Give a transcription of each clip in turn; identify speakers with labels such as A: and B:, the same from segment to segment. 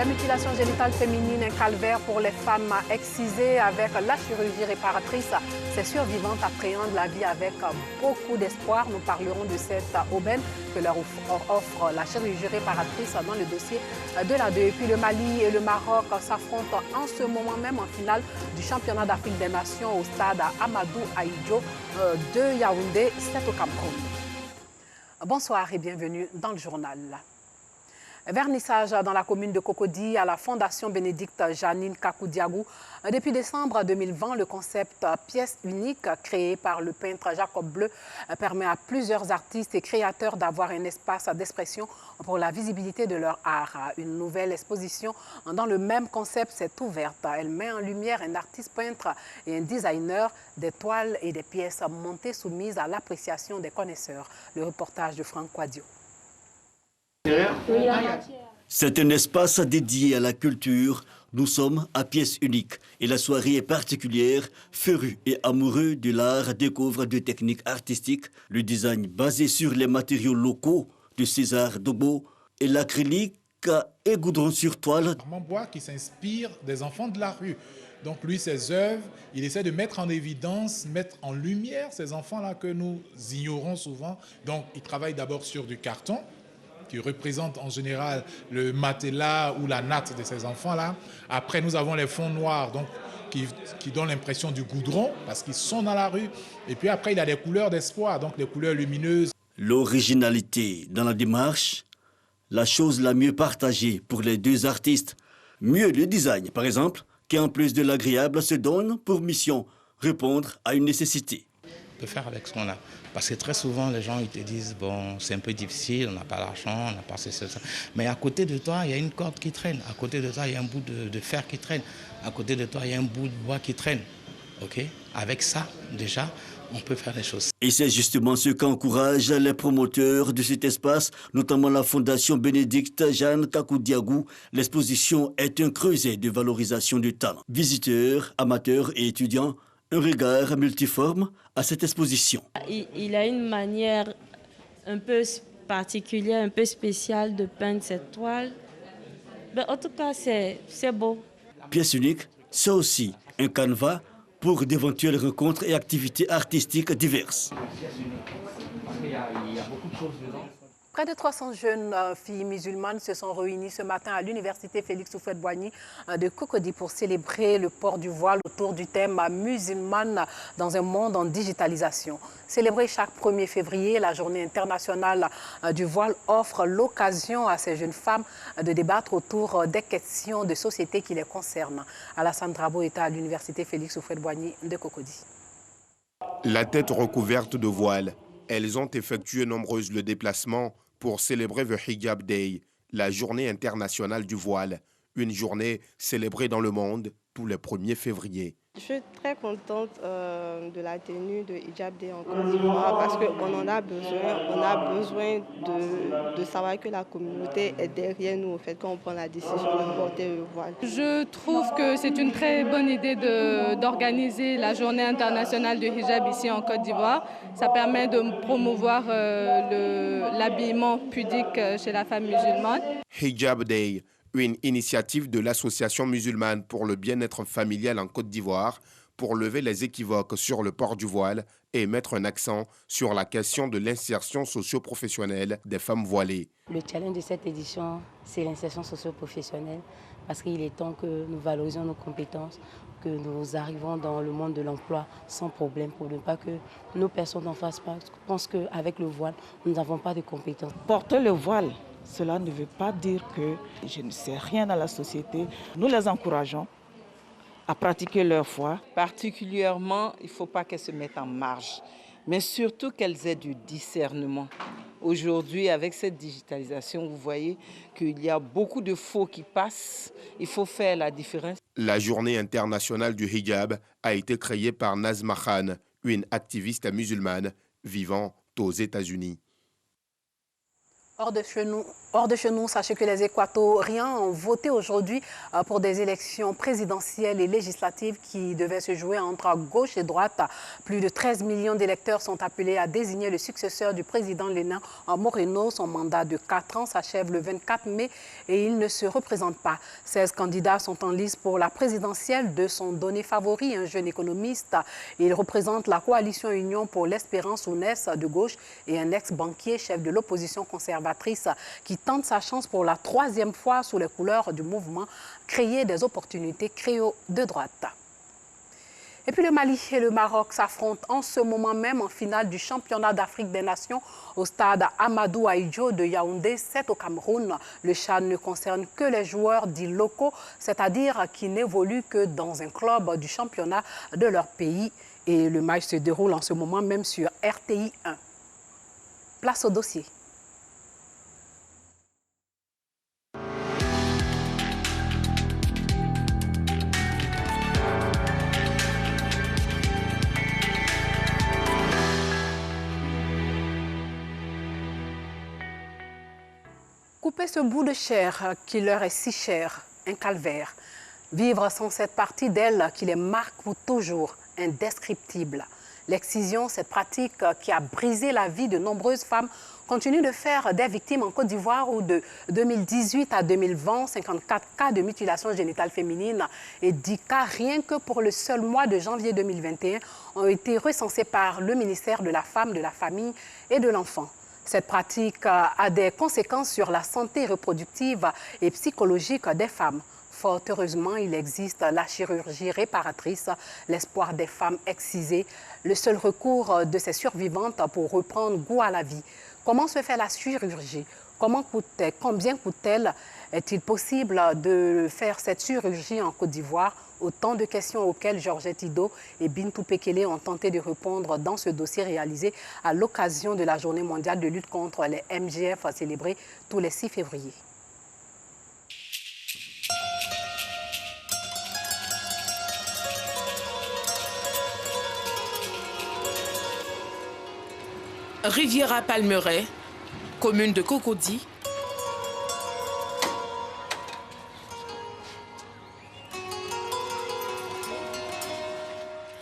A: La mutilation génitale féminine, un calvaire pour les femmes excisées avec la chirurgie réparatrice. Ces survivantes appréhendent la vie avec beaucoup d'espoir. Nous parlerons de cette aubaine que leur offre la chirurgie réparatrice dans le dossier de la 2. Et puis le Mali et le Maroc s'affrontent en ce moment même en finale du championnat d'Afrique des Nations au stade Amadou Ahidjo de Yaoundé, c'est au Cameroun. Bonsoir et bienvenue dans le journal. Vernissage dans la commune de Cocody à la Fondation Bénédicte Janine Kakou-Diagou. Depuis décembre 2020, le concept pièce unique créé par le peintre Jacob Bleu permet à plusieurs artistes et créateurs d'avoir un espace d'expression pour la visibilité de leur art. Une nouvelle exposition dans le même concept s'est ouverte. Elle met en lumière un artiste peintre et un designer des toiles et des pièces montées soumises à l'appréciation des connaisseurs. Le reportage de Franck Quadio.
B: C'est un espace dédié à la culture. Nous sommes à pièce unique et la soirée est particulière. Férus et amoureux de l'art découvrent des techniques artistiques, le design basé sur les matériaux locaux de César Dogbo et l'acrylique et goudron sur toile.
C: Armand Bois qui s'inspire des enfants de la rue. Donc lui, ses œuvres, il essaie de mettre en évidence, mettre en lumière ces enfants-là que nous ignorons souvent. Donc il travaille d'abord sur du carton, qui représente en général le matelas ou la natte de ces enfants-là. Après, nous avons les fonds noirs, donc, qui donnent l'impression du goudron, parce qu'ils sont dans la rue. Et puis après, il y a des couleurs d'espoir, donc des couleurs lumineuses.
B: L'originalité dans la démarche, la chose la mieux partagée pour les deux artistes. Mieux le design, par exemple, qui en plus de l'agréable se donne pour mission répondre à une nécessité.
D: On peut faire avec ce qu'on a. Parce que très souvent, les gens ils te disent, bon, c'est un peu difficile, on n'a pas l'argent, on n'a pas ça. Mais à côté de toi, il y a une corde qui traîne. À côté de toi, il y a un bout de fer qui traîne. À côté de toi, il y a un bout de bois qui traîne. Okay? Avec ça, déjà, on peut faire des choses.
B: Et c'est justement ce qu'encouragent les promoteurs de cet espace, notamment la Fondation Bénédicte Janine Kakou-Diagou. L'exposition est un creuset de valorisation du talent. Visiteurs, amateurs et étudiants, un regard multiforme à cette exposition.
E: Il a une manière un peu particulière, un peu spéciale de peindre cette toile. Mais en tout cas, c'est beau.
B: Pièce unique, c'est aussi un canevas pour d'éventuelles rencontres et activités artistiques diverses.
A: Près de 300 jeunes filles musulmanes se sont réunies ce matin à l'université Félix Houphouët-Boigny de Cocody pour célébrer le port du voile autour du thème musulmane dans un monde en digitalisation. Célébrer chaque 1er février, la journée internationale du voile offre l'occasion à ces jeunes femmes de débattre autour des questions de société qui les concernent. Alassane Drabo est à l'université Félix Houphouët-Boigny de Cocody.
F: La tête recouverte de voile, elles ont effectué nombreuses le déplacement pour célébrer le Hijab Day, la journée internationale du voile, une journée célébrée dans le monde tous les 1er février.
G: Je suis très contente de la tenue de Hijab Day en Côte d'Ivoire parce qu'on en a besoin. On a besoin de savoir que la communauté est derrière nous au fait quand on prend la décision de porter le voile.
H: Je trouve que c'est une très bonne idée d'organiser la journée internationale du hijab ici en Côte d'Ivoire. Ça permet de promouvoir l'habillement pudique chez la femme musulmane.
F: Hijab Day, une initiative de l'Association musulmane pour le bien-être familial en Côte d'Ivoire pour lever les équivoques sur le port du voile et mettre un accent sur la question de l'insertion socio-professionnelle des femmes voilées.
I: Le challenge de cette édition, c'est l'insertion socio-professionnelle parce qu'il est temps que nous valorisions nos compétences, que nous arrivons dans le monde de l'emploi sans problème pour ne pas que nos personnes en fassent pas. Je pense qu'avec le voile, nous n'avons pas de compétences.
J: Porter le voile, cela ne veut pas dire que je ne sais rien dans la société. Nous les encourageons à pratiquer leur foi.
K: Particulièrement, il ne faut pas qu'elles se mettent en marge, mais surtout qu'elles aient du discernement. Aujourd'hui, avec cette digitalisation, vous voyez qu'il y a beaucoup de faux qui passent. Il faut faire la différence.
F: La journée internationale du hijab a été créée par Nazma Khan, une activiste musulmane vivant aux États-Unis.
A: Hors de chez nous, sachez que les Équatoriens ont voté aujourd'hui pour des élections présidentielles et législatives qui devaient se jouer entre gauche et droite. Plus de 13 millions d'électeurs sont appelés à désigner le successeur du président Lénin Moreno. Son mandat de 4 ans s'achève le 24 mai et il ne se représente pas. 16 candidats sont en lice pour la présidentielle de son donné favori, un jeune économiste. Il représente la coalition Union pour l'Espérance UNES de gauche et un ex-banquier chef de l'opposition conservatrice qui tente sa chance pour la 3e fois sous les couleurs du mouvement Créer des opportunités créo de droite. Et puis le Mali et le Maroc s'affrontent en ce moment même en finale du championnat d'Afrique des Nations au stade Amadou Ahidjo de Yaoundé, c'est au Cameroun. Le CHAN ne concerne que les joueurs dits locaux, c'est-à-dire qui n'évoluent que dans un club du championnat de leur pays. Et le match se déroule en ce moment même sur RTI 1. Place au dossier. Couper ce bout de chair qui leur est si cher, un calvaire. Vivre sans cette partie d'elle qui les marque pour toujours, indescriptible. L'excision, cette pratique qui a brisé la vie de nombreuses femmes, continue de faire des victimes en Côte d'Ivoire où de 2018 à 2020, 54 cas de mutilation génitale féminine et 10 cas rien que pour le seul mois de janvier 2021 ont été recensés par le ministère de la Femme, de la Famille et de l'Enfant. Cette pratique a des conséquences sur la santé reproductive et psychologique des femmes. Fort heureusement, il existe la chirurgie réparatrice, l'espoir des femmes excisées, le seul recours de ces survivantes pour reprendre goût à la vie. Comment se fait la chirurgie? Combien coûte-t-elle? Est-il possible de faire cette chirurgie en Côte d'Ivoire? Autant de questions auxquelles Georgette Ido et Bintou Pekele ont tenté de répondre dans ce dossier réalisé à l'occasion de la Journée mondiale de lutte contre les MGF célébrée tous les 6 février.
L: Riviera Palmeraie, commune de Cocody.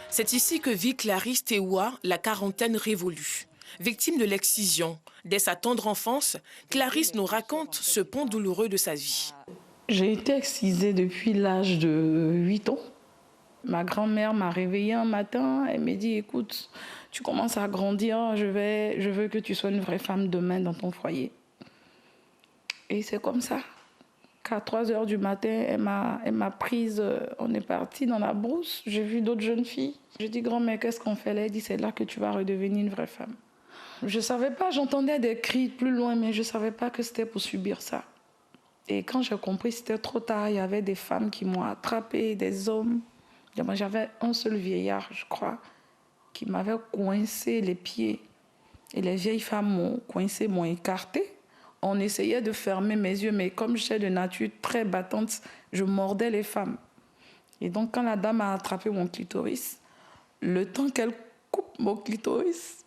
L: C'est ici que vit Clarisse Teoua, la quarantaine révolue. Victime de l'excision, dès sa tendre enfance, Clarisse nous raconte ce pont douloureux de sa vie.
M: J'ai été excisée depuis l'âge de 8 ans. Ma grand-mère m'a réveillée un matin, elle m'a dit « Écoute, tu commences à grandir, je veux que tu sois une vraie femme demain dans ton foyer. » Et c'est comme ça qu'à 3 h du matin, elle m'a prise, on est parti dans la brousse, j'ai vu d'autres jeunes filles. J'ai dit « Grand-mère, qu'est-ce qu'on fait là ?» Elle dit « C'est là que tu vas redevenir une vraie femme. » Je ne savais pas, j'entendais des cris plus loin, mais je ne savais pas que c'était pour subir ça. Et quand j'ai compris, c'était trop tard, il y avait des femmes qui m'ont attrapée, des hommes. J'avais un seul vieillard, je crois, qui m'avait coincé les pieds. Et les vieilles femmes m'ont coincé, m'ont écarté. On essayait de fermer mes yeux, mais comme j'étais de nature très battante, je mordais les femmes. Et donc, quand la dame a attrapé mon clitoris, le temps qu'elle coupe mon clitoris,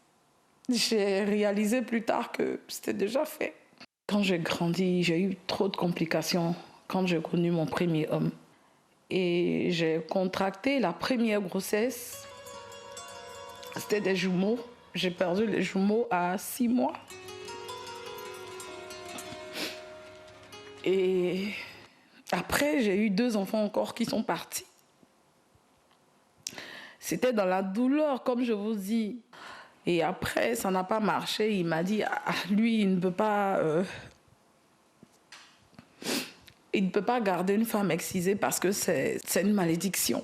M: j'ai réalisé plus tard que c'était déjà fait. Quand j'ai grandi, j'ai eu trop de complications quand j'ai connu mon premier homme. Et j'ai contracté la première grossesse. C'était des jumeaux. J'ai perdu les jumeaux à 6 mois. Et après, j'ai eu 2 enfants encore qui sont partis. C'était dans la douleur, comme je vous dis. Et après, ça n'a pas marché. Il m'a dit, lui, il ne peut pas... Il ne peut pas garder une femme excisée parce que c'est une malédiction.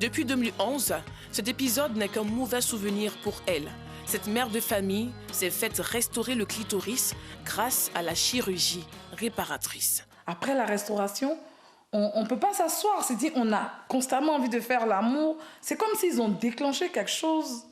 L: Depuis 2011, cet épisode n'est qu'un mauvais souvenir pour elle. Cette mère de famille s'est faite restaurer le clitoris grâce à la chirurgie réparatrice.
M: Après la restauration, on ne peut pas s'asseoir. C'est-à-dire on a constamment envie de faire l'amour. C'est comme s'ils ont déclenché quelque chose.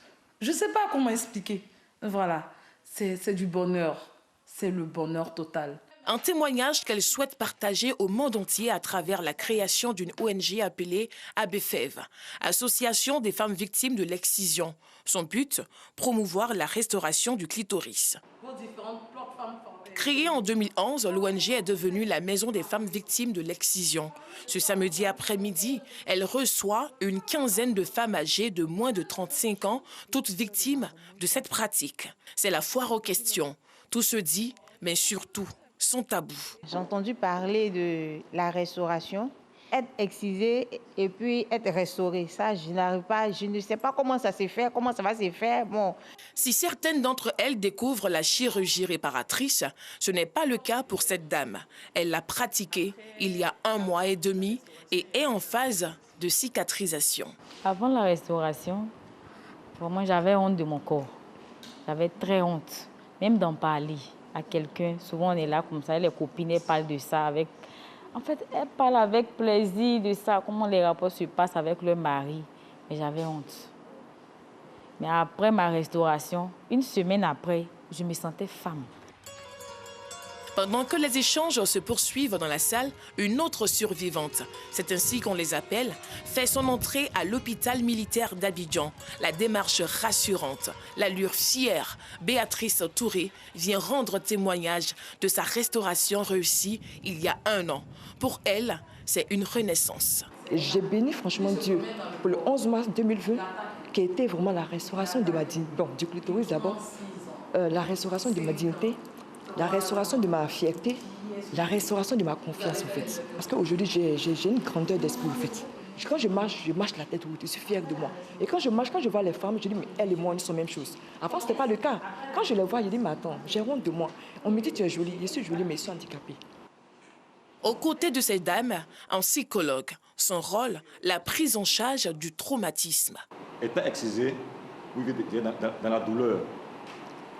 M: Je ne sais pas comment expliquer. Voilà, c'est du bonheur. C'est le bonheur total.
L: Un témoignage qu'elle souhaite partager au monde entier à travers la création d'une ONG appelée ABFEV, Association des femmes victimes de l'excision. Son but, promouvoir la restauration du clitoris.
M: Vos différentes plateformes formées.
L: Créée en 2011, l'ONG est devenue la maison des femmes victimes de l'excision. Ce samedi après-midi, elle reçoit une quinzaine de femmes âgées de moins de 35 ans, toutes victimes de cette pratique. C'est la foire aux questions. Tout se dit, mais surtout, sans tabou.
N: J'ai entendu parler de la restauration. Être excisé et puis être restauré, ça, je n'arrive pas, je ne sais pas comment ça se fait, comment ça va se faire. Bon.
L: Si certaines d'entre elles découvrent la chirurgie réparatrice, ce n'est pas le cas pour cette dame. Elle l'a pratiquée il y a 1 mois et demi et est en phase de cicatrisation.
I: Avant la restauration, vraiment, j'avais honte de mon corps. J'avais très honte, même d'en parler à quelqu'un. Souvent, on est là comme ça, les copines elles parlent de ça avec... En fait, elles parlent avec plaisir de ça, comment les rapports se passent avec leur mari. Mais j'avais honte. Mais après ma restauration, 1 semaine après, je me sentais femme.
L: Pendant que les échanges se poursuivent dans la salle, une autre survivante, c'est ainsi qu'on les appelle, fait son entrée à l'hôpital militaire d'Abidjan. La démarche rassurante, l'allure fière, Béatrice Touré vient rendre témoignage de sa restauration réussie il y a 1 an. Pour elle, c'est une renaissance.
O: J'ai béni franchement Dieu pour le 11 mars 2020, qui a été vraiment la restauration de ma dignité. Bon, du clitoris d'abord, la restauration de ma dignité, la restauration de ma fierté, la restauration de ma confiance en fait. Parce qu'aujourd'hui, j'ai une grandeur d'esprit en fait. Quand je marche la tête haute, je suis fière de moi. Et quand je marche, quand je vois les femmes, je dis, mais elles et moi, nous sommes la même chose. Avant, ce n'était pas le cas. Quand je les vois, je dis, mais attends, j'ai honte de moi. On me dit, tu es jolie, je suis jolie, mais je suis handicapée.
L: Aux côtés de ces dames, un psychologue. Son rôle, la prise en charge du traumatisme.
P: Étant excisé, vous vivez dans la douleur.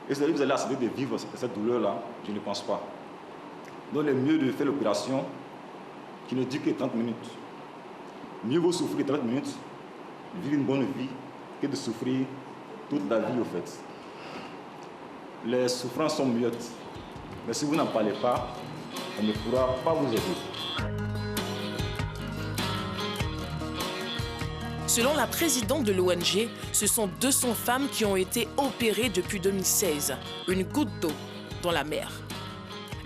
P: Et si vous allez accepter de vivre cette douleur-là, je ne pense pas. Donc, le mieux de faire l'opération qui ne dure que 30 minutes. Mieux vaut souffrir 30 minutes, vivre une bonne vie, que de souffrir toute la vie, au fait. Les souffrances sont muettes. Mais si vous n'en parlez pas, on ne pourra pas vous aider.
L: Selon la présidente de l'ONG, ce sont 200 femmes qui ont été opérées depuis 2016. Une goutte d'eau dans la mer.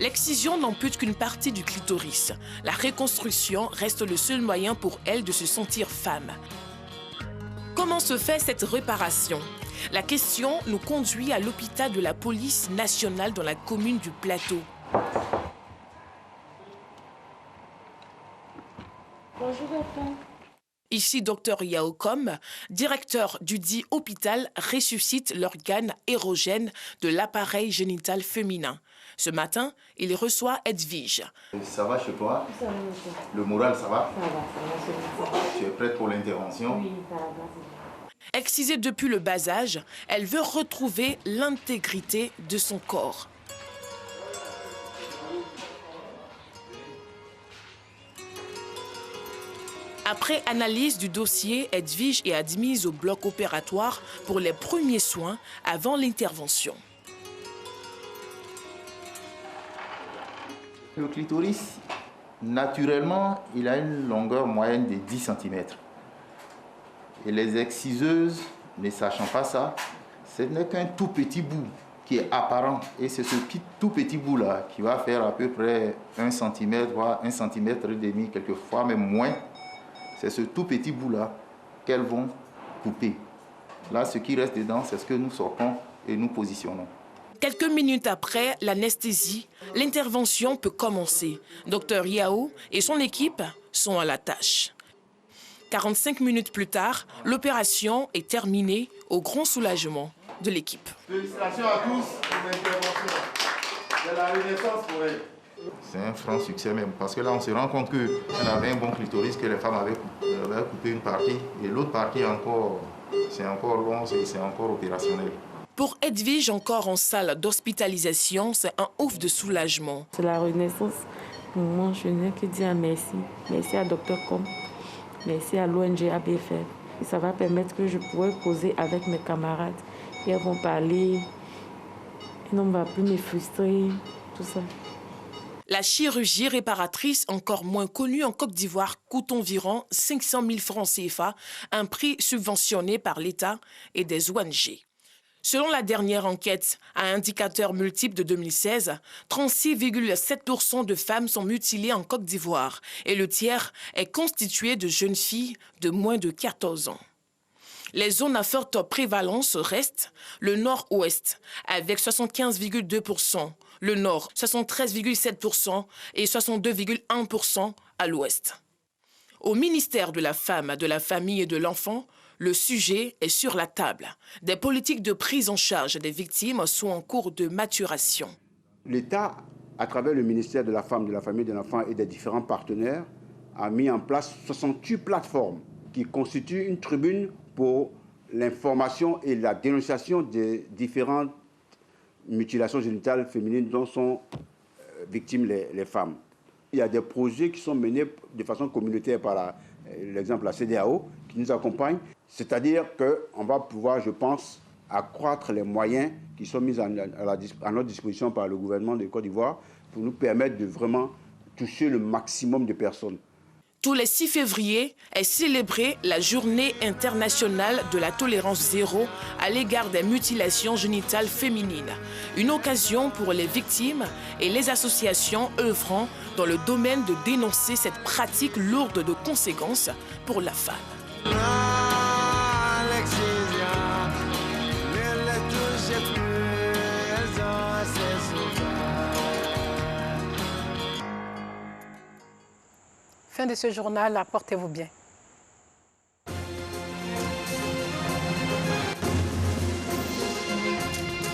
L: L'excision n'ampute qu'une partie du clitoris. La reconstruction reste le seul moyen pour elles de se sentir femme. Comment se fait cette réparation? La question nous conduit à l'hôpital de la police nationale dans la commune du Plateau.
I: Bonjour, papa.
L: Ici, Dr Yao Kom, directeur du dit hôpital, ressuscite l'organe érogène de l'appareil génital féminin. Ce matin, il reçoit Edwige.
Q: Ça va chez toi?
I: Ça va.
Q: Le moral, ça va?
I: Ça va.
Q: Tu es prête pour l'intervention?
I: Oui, ça va.
L: Excisée depuis le bas âge, elle veut retrouver l'intégrité de son corps. Après analyse du dossier, Edwige est admise au bloc opératoire pour les premiers soins avant l'intervention.
Q: Le clitoris, naturellement, il a une longueur moyenne de 10 cm. Et les exciseuses, ne sachant pas ça, ce n'est qu'un tout petit bout qui est apparent. Et c'est ce tout petit bout-là qui va faire à peu près 1 cm, voire 1,5 cm, quelquefois même moins. C'est ce tout petit bout-là qu'elles vont couper. Là, ce qui reste dedans, c'est ce que nous sortons et nous positionnons.
L: Quelques minutes après l'anesthésie, l'intervention peut commencer. Dr Yao et son équipe sont à la tâche. 45 minutes plus tard, l'opération est terminée au grand soulagement de l'équipe.
Q: Félicitations à tous pour l'intervention. C'est la renaissance pour elle. C'est un franc succès même, parce que là on se rend compte qu'elle avait un bon clitoris, que les femmes avaient coupé une partie, et l'autre partie encore, c'est encore long, c'est encore opérationnel.
L: Pour Edwige, encore en salle d'hospitalisation, c'est un ouf de soulagement.
I: C'est la renaissance. Pour moi, je n'ai que dire merci. Merci à Dr Com, merci à l'ONG ABFR. Et ça va permettre que je pourrai causer avec mes camarades. Et elles vont parler, et on ne va plus me frustrer, tout ça.
L: La chirurgie réparatrice, encore moins connue en Côte d'Ivoire, coûte environ 500 000 francs CFA, un prix subventionné par l'État et des ONG. Selon la dernière enquête à indicateurs multiples de 2016, 36,7% de femmes sont mutilées en Côte d'Ivoire et le tiers est constitué de jeunes filles de moins de 14 ans. Les zones à forte prévalence restent le nord-ouest avec 75,2%, le nord 73,7% et 62,1% à l'ouest. Au ministère de la Femme, de la Famille et de l'Enfant, le sujet est sur la table. Des politiques de prise en charge des victimes sont en cours de maturation.
R: L'État, à travers le ministère de la Femme, de la Famille et de l'Enfant et des différents partenaires, a mis en place 68 plateformes qui constituent une tribune pour l'information et la dénonciation des différentes mutilations génitales féminines dont sont victimes les femmes. Il y a des projets qui sont menés de façon communautaire par l'exemple la CEDEAO qui nous accompagne. C'est-à-dire qu'on va pouvoir, je pense, accroître les moyens qui sont mis à notre disposition par le gouvernement de Côte d'Ivoire pour nous permettre de vraiment toucher le maximum de personnes.
L: Tous les 6 février est célébrée la Journée internationale de la tolérance zéro à l'égard des mutilations génitales féminines. Une occasion pour les victimes et les associations œuvrant dans le domaine de dénoncer cette pratique lourde de conséquences pour la femme.
A: Fin de ce journal, portez-vous bien.